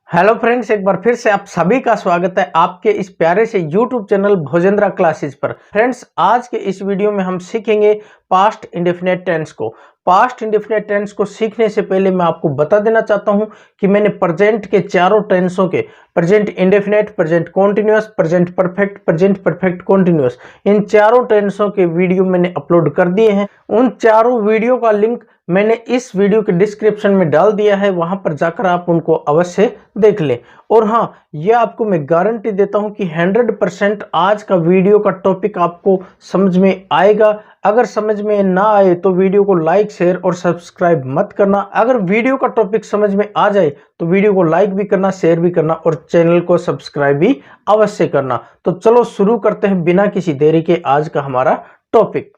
Hello friends, एक बार फिर से आप सभी का स्वागत है आपके इस प्यारे से यूट्यूब चैनल भोजेंद्र क्लासेस पर। फ्रेंड्स, आज के इस वीडियो में हम सीखेंगे पास्ट इंडेफिनिट टेंस को। पास्ट इंडेफिनिट टेंस को सीखने से पहले मैं आपको बता देना चाहता हूं कि मैंने प्रेजेंट के चारों टेंसों के present indefinite, present continuous, present perfect continuous, इन चारों टेंसों के वीडियो मैंने अपलोड कर दिए हैं। उन चारों वीडियो का लिंक मैंने इस वीडियो के डिस्क्रिप्शन में डाल दिया है, वहां पर जाकर आप उनको अवश्य देख लें। और हाँ, यह आपको मैं गारंटी देता हूं कि 100% आज का वीडियो का टॉपिक आपको समझ में आएगा। अगर समझ में ना आए तो वीडियो को लाइक, शेयर और सब्सक्राइब मत करना। अगर वीडियो का टॉपिक समझ में आ जाए तो वीडियो को लाइक भी करना, शेयर भी करना और चैनल को सब्सक्राइब भी अवश्य करना। तो चलो शुरू करते हैं बिना किसी देरी के आज का हमारा टॉपिक।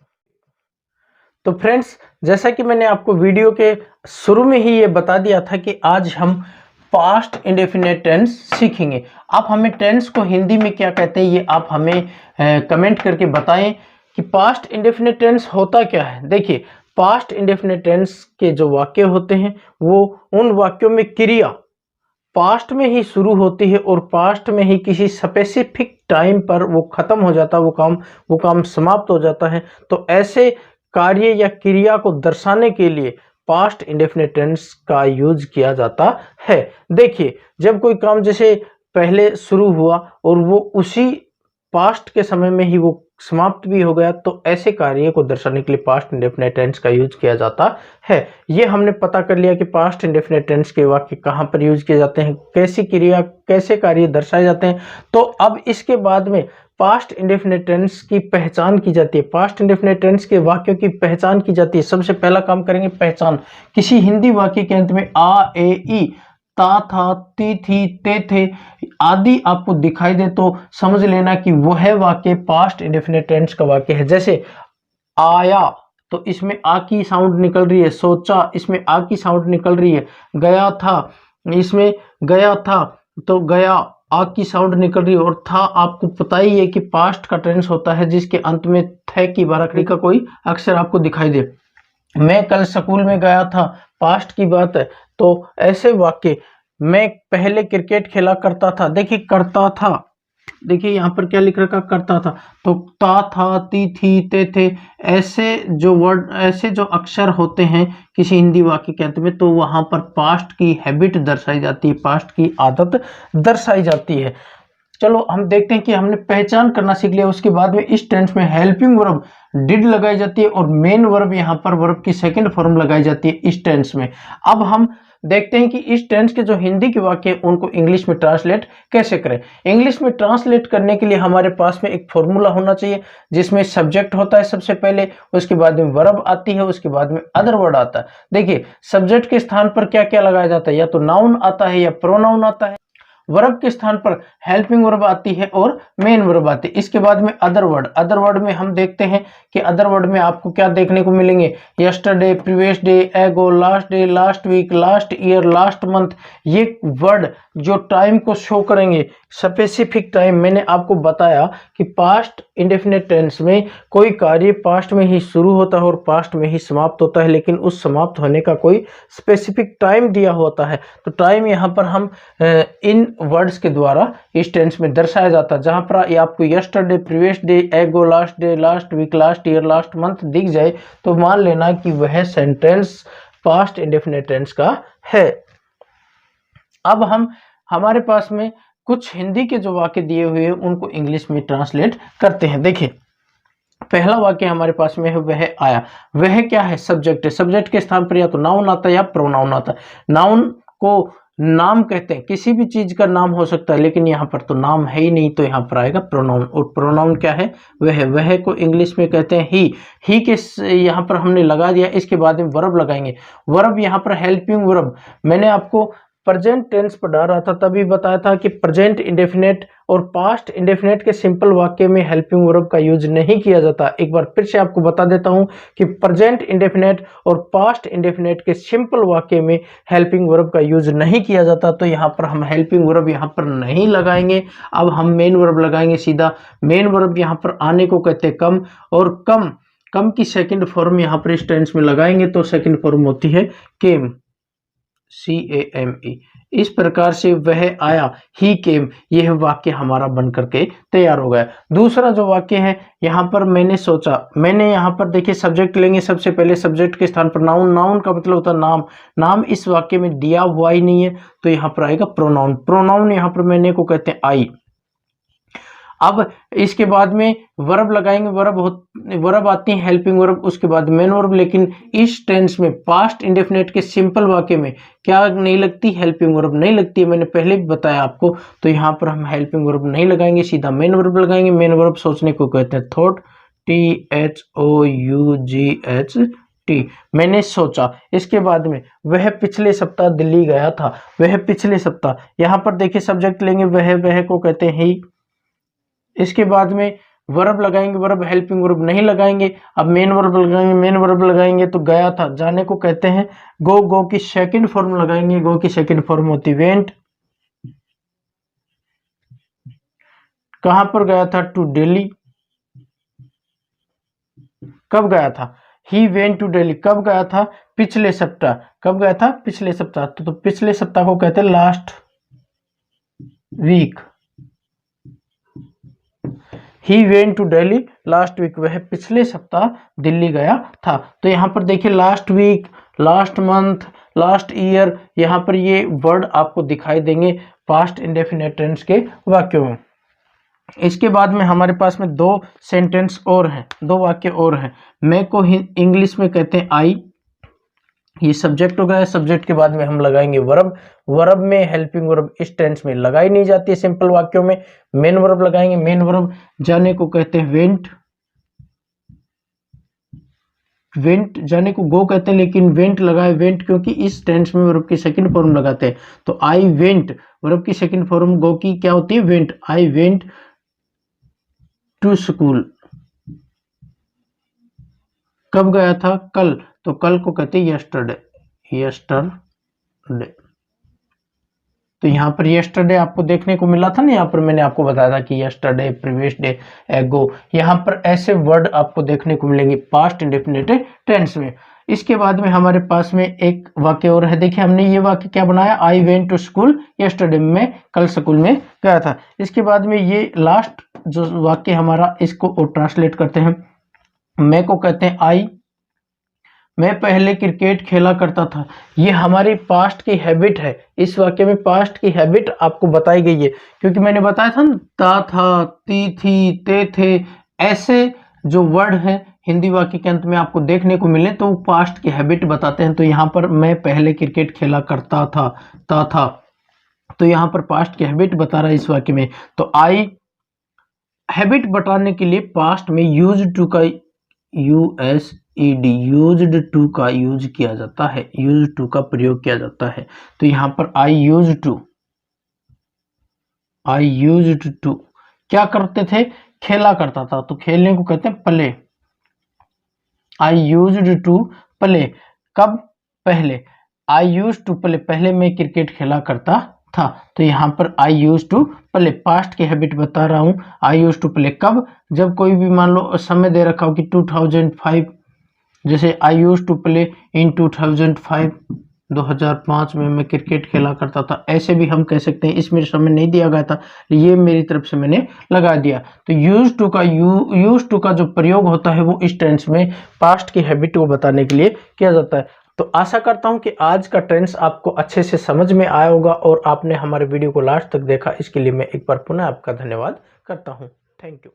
तो फ्रेंड्स, जैसा कि मैंने आपको वीडियो के शुरू में ही ये बता दिया था कि आज हम पास्ट इंडेफिनिट टेंस सीखेंगे। आप हमें टेंस को हिंदी में क्या कहते हैं ये आप हमें कमेंट करके बताएं कि पास्ट इंडेफिनिट टेंस होता क्या है। देखिए, पास्ट इंडेफिनिट टेंस के जो वाक्य होते हैं वो उन वाक्यों में क्रिया पास्ट में ही शुरू होती है और पास्ट में ही किसी स्पेसिफिक टाइम पर वो खत्म हो जाता है, वो काम समाप्त हो जाता है। तो ऐसे कार्य या क्रिया को दर्शाने के लिए पास्ट इंडेफिनिट टेंस का यूज किया जाता है। देखिए, जब कोई काम जैसे पहले शुरू हुआ और वो उसी पास्ट के समय में ही वो समाप्त भी हो गया, तो ऐसे कार्य को दर्शाने के लिए पास्ट इंडेफिनिट टेंस का यूज किया जाता है। ये हमने पता कर लिया कि पास्ट इंडेफिनिट टेंस के वाक्य कहाँ पर यूज किए जाते हैं, कैसी क्रिया, कैसे कार्य दर्शाए जाते हैं। तो अब इसके बाद में पास्ट इंडेफिनिट टेंस की पहचान की जाती है। पास्ट इंडेफिनिट टेंस के वाक्यों की पहचान की जाती है। सबसे पहला काम करेंगे पहचान। किसी हिंदी वाक्य के अंत में आ, ए, ई, ता, था, ती, थी, ते, थे आदि आपको दिखाई दे तो समझ लेना कि वह वाक्य पास्ट इंडेफिनिट टेंस का वाक्य है। जैसे आया तो इसमें आ की साउंड निकल रही है, सोचा इसमें आ की साउंड निकल रही है, गया था इसमें गया था तो गया आ की साउंड निकल रही है। और था आपको पता ही है कि पास्ट का टेंस होता है जिसके अंत में थे की बाराखड़ी का कोई अक्षर आपको दिखाई दे। मैं कल स्कूल में गया था, पास्ट की बात है। तो ऐसे वाक्य, मैं पहले क्रिकेट खेला करता था। देखिए करता था, देखिए यहाँ पर क्या लिख रखा, करता था। तो ता, था, ती, थी, ते, थे ऐसे जो वर्ड, ऐसे जो अक्षर होते हैं किसी हिंदी वाक्य के अंत में, तो वहां पर पास्ट की हैबिट दर्शाई जाती है, पास्ट की आदत दर्शाई जाती है। चलो हम देखते हैं कि हमने पहचान करना सीख लिया। उसके बाद में इस टेंस में हेल्पिंग वर्ब डिड लगाई जाती है और मेन वर्ब यहाँ पर वर्ब की सेकंड फॉर्म लगाई जाती है इस टेंस में। अब हम देखते हैं कि इस टेंस के जो हिंदी के वाक्य हैं उनको इंग्लिश में ट्रांसलेट कैसे करें। इंग्लिश में ट्रांसलेट करने के लिए हमारे पास में एक फॉर्मूला होना चाहिए जिसमें सब्जेक्ट होता है सबसे पहले, उसके बाद में वर्ब आती है, उसके बाद में अदर वर्ड आता है। देखिए, सब्जेक्ट के स्थान पर क्या क्या लगाया जाता है, या तो नाउन आता है या प्रोनाउन आता है। वर्ब के स्थान पर हेल्पिंग वर्ब आती है और मेन वर्ब आती है। इसके बाद में अदर वर्ड, अदर वर्ड में हम देखते हैं कि अदर वर्ड में आपको क्या देखने को मिलेंगे, yesterday, previous day, ago, last day, last week, last year, last month. ये वर्ड जो टाइम को शो करेंगे, स्पेसिफिक टाइम। मैंने आपको बताया कि पास्ट इंडेफिनिट टेंस में कोई कार्य पास्ट में ही शुरू होता है और पास्ट में ही समाप्त होता है, लेकिन उस समाप्त होने का कोई स्पेसिफिक टाइम दिया होता है। तो टाइम यहाँ पर हम इन वर्ड्स के द्वारा इस टेंस में दर्शाया जाता है। जहां पर ये आपको yesterday, previous day, ago, last day, last week, last year, last month दिख जाए तो मान लेना कि वह सेंटेंस पास्ट इंडेफिनिट टेंस का है। अब हमारे पास में कुछ हिंदी के जो वाक्य दिए हुए हैं उनको इंग्लिश में ट्रांसलेट करते हैं। देखिए, पहला वाक्य हमारे पास में है वह आया। वह क्या है, सब्जेक्ट है। सब्जेक्ट के स्थान पर या तो नाउन आता है या प्रोनाउन आता है। नाउन को नाम कहते हैं, किसी भी चीज का नाम हो सकता है, लेकिन यहाँ पर तो नाम है ही नहीं, तो यहाँ पर आएगा प्रोनाउन। और प्रोनाउन क्या है, वह को इंग्लिश में कहते हैं ही के यहाँ पर हमने लगा दिया। इसके बाद में वर्ब लगाएंगे। वर्ब यहाँ पर हेल्पिंग वर्ब, मैंने आपको प्रेजेंट टेंस पढ़ा रहा था तभी बताया था कि प्रेजेंट इंडेफिनिट और पास्ट इंडेफिनिट के सिंपल वाक्य में हेल्पिंग वर्ब का यूज नहीं किया जाता। एक बार फिर से आपको बता देता हूं कि प्रेजेंट इंडेफिनिट और पास्ट इंडेफिनिट के सिंपल वाक्य में हेल्पिंग वर्ब का यूज नहीं किया जाता। तो यहाँ पर हम हेल्पिंग वर्ब यहाँ पर नहीं लगाएंगे। अब हम मेन वर्ब लगाएंगे सीधा। मेन वर्ब यहाँ पर आने को कहते हैं कम, और कम की सेकेंड फॉर्म यहाँ पर इस टेंस में लगाएंगे तो सेकेंड फॉर्म होती है केम, CAME। इस प्रकार से वह आया, ही केम, यह वाक्य हमारा बन करके तैयार हो गया। दूसरा जो वाक्य है यहाँ पर मैंने सोचा, मैंने यहाँ पर देखिए सब्जेक्ट लेंगे, सबसे पहले सब्जेक्ट के स्थान पर नाउन, नाउन का मतलब होता है नाम, नाम इस वाक्य में दिया हुआ ही नहीं है तो यहाँ पर आएगा प्रोनाउन, प्रोनाउन यहाँ पर मैंने को कहते हैं आई। अब इसके बाद में वर्ब लगाएंगे, वर्ब आती है हेल्पिंग वर्ब, उसके बाद मेन वर्ब, लेकिन इस टेंस में पास्ट इंडेफिनिट के सिंपल वाक्य में क्या नहीं लगती, हेल्पिंग वर्ब नहीं लगती है, मैंने पहले भी बताया आपको। तो यहाँ पर हम हेल्पिंग वर्ब नहीं लगाएंगे, सीधा मेन वर्ब लगाएंगे। मेन वर्ब सोचने को कहते हैं थॉट, THOUGHT, मैंने सोचा। इसके बाद में वह पिछले सप्ताह दिल्ली गया था, वह पिछले सप्ताह, यहाँ पर देखिए सब्जेक्ट लेंगे, वह को कहते हैं ही। इसके बाद में वर्ब लगाएंगे, वर्ब हेल्पिंग वर्ब नहीं लगाएंगे। अब मेन वर्ब लगाएंगे, मेन वर्ब लगाएंगे तो गया था, जाने को कहते हैं गो, गो की सेकंड फॉर्म लगाएंगे, गो की सेकंड फॉर्म होती वेंट। कहां पर गया था, टू दिल्ली। कब गया था, ही वेंट टू दिल्ली, कब गया था, पिछले सप्ताह, कब गया था, पिछले सप्ताह। तो पिछले सप्ताह को कहते हैं लास्ट वीक। ही went to Delhi last week, वह पिछले सप्ताह दिल्ली गया था। तो यहाँ पर देखिए last week, last month, last year, यहाँ पर ये वर्ड आपको दिखाई देंगे पास्ट इंडेफिनिट टेंस के वाक्यों में। इसके बाद में हमारे पास में दो सेंटेंस और हैं, दो वाक्य और हैं। मैं को इंग्लिश में कहते हैं आई, ये सब्जेक्ट हो गया। सब्जेक्ट के बाद में हम लगाएंगे वर्ब, वर्ब में हेल्पिंग वर्ब इस टेंस में लगाई नहीं जाती है सिंपल वाक्यों में। मेन वर्ब लगाएंगे, मेन वर्ब जाने को कहते हैं वेंट, वेंट जाने को गो कहते हैं, लेकिन वेंट लगाए, वेंट क्योंकि इस टेंस में वर्ब की सेकंड फॉर्म लगाते हैं। तो आई वेंट, वर्ब की सेकंड फॉर्म गो की क्या होती है, went. I went to school, कब गया था, कल, तो कल को कहते हैं यस्टरडे, यस्टरडे। तो यहाँ पर यस्टरडे आपको देखने को मिला था ना, यहाँ पर मैंने आपको बताया था कि यस्टरडे, प्रीवियस डे, एगो, यहाँ पर ऐसे वर्ड आपको देखने को मिलेंगे पास्ट इंडेफिनिट टेंस में। इसके बाद में हमारे पास में एक वाक्य और है, देखिए हमने ये वाक्य क्या बनाया, I went to school yesterday, मैं कल स्कूल में गया था। इसके बाद में ये लास्ट जो वाक्य हमारा, इसको और ट्रांसलेट करते हैं। मैं को कहते हैं आई, मैं पहले क्रिकेट खेला करता था, ये हमारी पास्ट की हैबिट है। इस वाक्य में पास्ट की हैबिट आपको बताई गई है, क्योंकि मैंने बताया था ना, ता था, ती थी, ते थे, ऐसे जो वर्ड हैं हिंदी वाक्य के अंत में आपको देखने को मिले तो वो पास्ट की हैबिट बताते हैं। तो यहाँ पर मैं पहले क्रिकेट खेला करता था, ता था, तो यहाँ पर पास्ट की हैबिट बता रहा है इस वाक्य में। तो आई हैबिट बताने के लिए पास्ट में यूज्ड टू का USED, यूज्ड टू का यूज किया जाता है, यूज्ड टू का प्रयोग किया जाता है। तो यहाँ पर आई यूज्ड टू क्या करते थे, खेला करता था, तो खेलने को कहते हैं play. I used to play, कब, पहले। आई यूज टू प्ले, पहले मैं क्रिकेट खेला करता था। तो यहाँ पर आई यूज टू प्ले, पास्ट की हैबिट बता रहा हूँ। आई यूज टू प्ले कब, जब कोई भी मान लो समय दे रखा हो कि 2005, जैसे आई यूज टू प्ले इन 2005, 2005 में मैं क्रिकेट खेला करता था, ऐसे भी हम कह सकते हैं। इसमें समय नहीं दिया गया था, ये मेरी तरफ से मैंने लगा दिया। तो यूज टू का जो प्रयोग होता है वो इस टेंस में पास्ट की हैबिट को बताने के लिए किया जाता है। तो आशा करता हूं कि आज का टेंस आपको अच्छे से समझ में आया होगा और आपने हमारे वीडियो को लास्ट तक देखा, इसके लिए मैं एक बार पुनः आपका धन्यवाद करता हूं। Thank you.